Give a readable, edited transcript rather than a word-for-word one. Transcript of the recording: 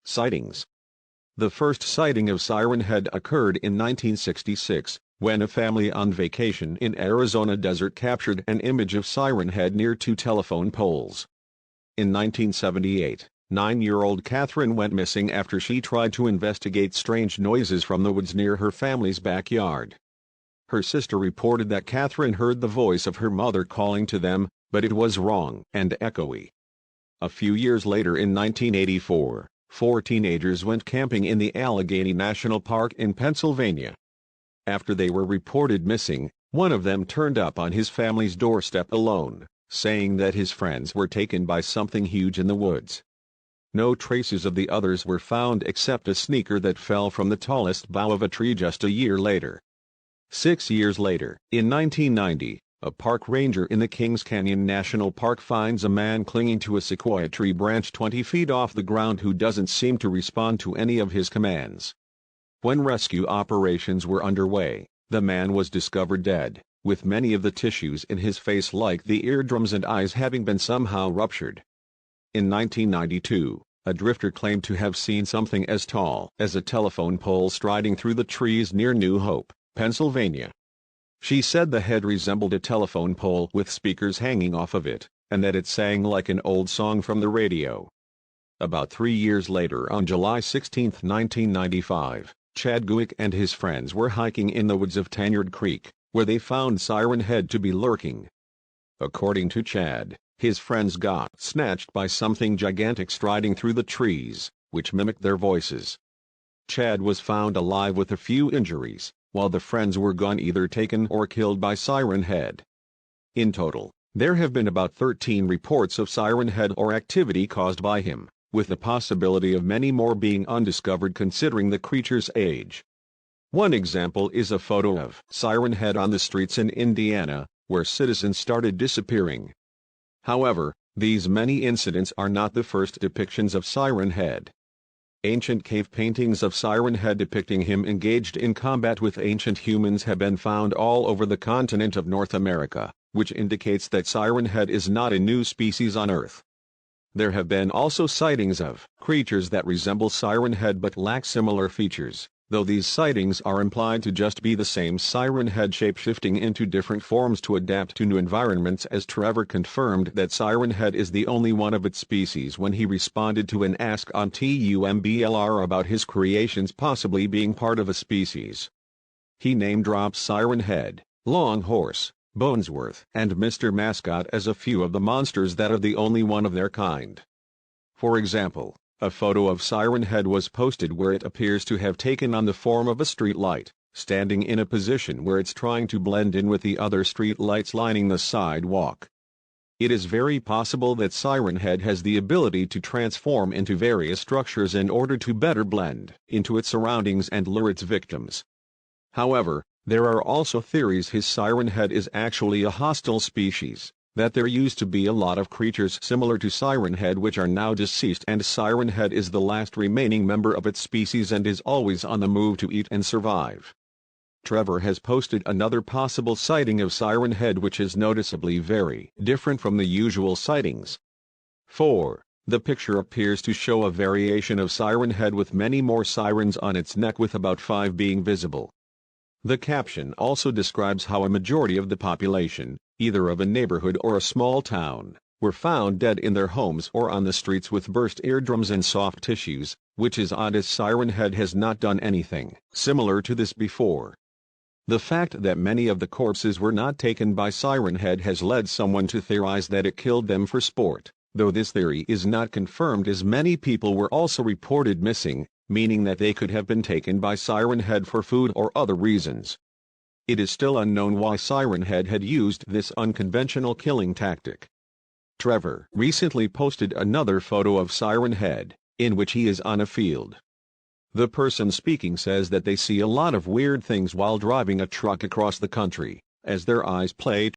Sightings. The first sighting of Siren Head occurred in 1966, when a family on vacation in Arizona desert captured an image of Siren Head near two telephone poles. In 1978, 9-year-old Catherine went missing after she tried to investigate strange noises from the woods near her family's backyard. Her sister reported that Catherine heard the voice of her mother calling to them, but it was wrong and echoey. A few years later in 1984, 4 teenagers went camping in the Allegheny National Park in Pennsylvania. After they were reported missing, one of them turned up on his family's doorstep alone, saying that his friends were taken by something huge in the woods. No traces of the others were found except a sneaker that fell from the tallest bough of a tree just a year later. 6 years later, in 1990, a park ranger in the Kings Canyon National Park finds a man clinging to a sequoia tree branch 20 feet off the ground who doesn't seem to respond to any of his commands. When rescue operations were underway, the man was discovered dead, with many of the tissues in his face like the eardrums and eyes having been somehow ruptured. In 1992, a drifter claimed to have seen something as tall as a telephone pole striding through the trees near New Hope, Pennsylvania. She said the head resembled a telephone pole with speakers hanging off of it, and that it sang like an old song from the radio. About 3 years later, on July 16, 1995, Chad Guick and his friends were hiking in the woods of Tanyard Creek, where they found Siren Head to be lurking. According to Chad, his friends got snatched by something gigantic striding through the trees, which mimicked their voices. Chad was found alive with a few injuries, while the friends were gone, either taken or killed by Siren Head. In total, there have been about 13 reports of Siren Head or activity caused by him, with the possibility of many more being undiscovered considering the creature's age. One example is a photo of Siren Head on the streets in Indiana, where citizens started disappearing. However, these many incidents are not the first depictions of Siren Head. Ancient cave paintings of Siren Head depicting him engaged in combat with ancient humans have been found all over the continent of North America, which indicates that Siren Head is not a new species on Earth. There have been also sightings of creatures that resemble Siren Head but lack similar features, though these sightings are implied to just be the same Siren Head shape-shifting into different forms to adapt to new environments, as Trevor confirmed that Siren Head is the only one of its species when he responded to an ask on TUMBLR about his creations possibly being part of a species. He name-drops Siren Head, Long Horse, Bonesworth, and Mr. Mascot as a few of the monsters that are the only one of their kind. For example, a photo of Siren Head was posted where it appears to have taken on the form of a street light, standing in a position where it's trying to blend in with the other street lights lining the sidewalk. It is very possible that Siren Head has the ability to transform into various structures in order to better blend into its surroundings and lure its victims. However, there are also theories his Siren Head is actually a hostile species, that there used to be a lot of creatures similar to Siren Head which are now deceased, and Siren Head is the last remaining member of its species and is always on the move to eat and survive. Trevor has posted another possible sighting of Siren Head which is noticeably very different from the usual sightings. 4. The picture appears to show a variation of Siren Head with many more sirens on its neck, with about 5 being visible. The caption also describes how a majority of the population, either of a neighborhood or a small town, were found dead in their homes or on the streets with burst eardrums and soft tissues, which is odd as Siren Head has not done anything similar to this before. The fact that many of the corpses were not taken by Siren Head has led someone to theorize that it killed them for sport, though this theory is not confirmed as many people were also reported missing, meaning that they could have been taken by Siren Head for food or other reasons. It is still unknown why Siren Head had used this unconventional killing tactic. Trevor recently posted another photo of Siren Head, in which he is on a field. The person speaking says that they see a lot of weird things while driving a truck across the country, as their eyes play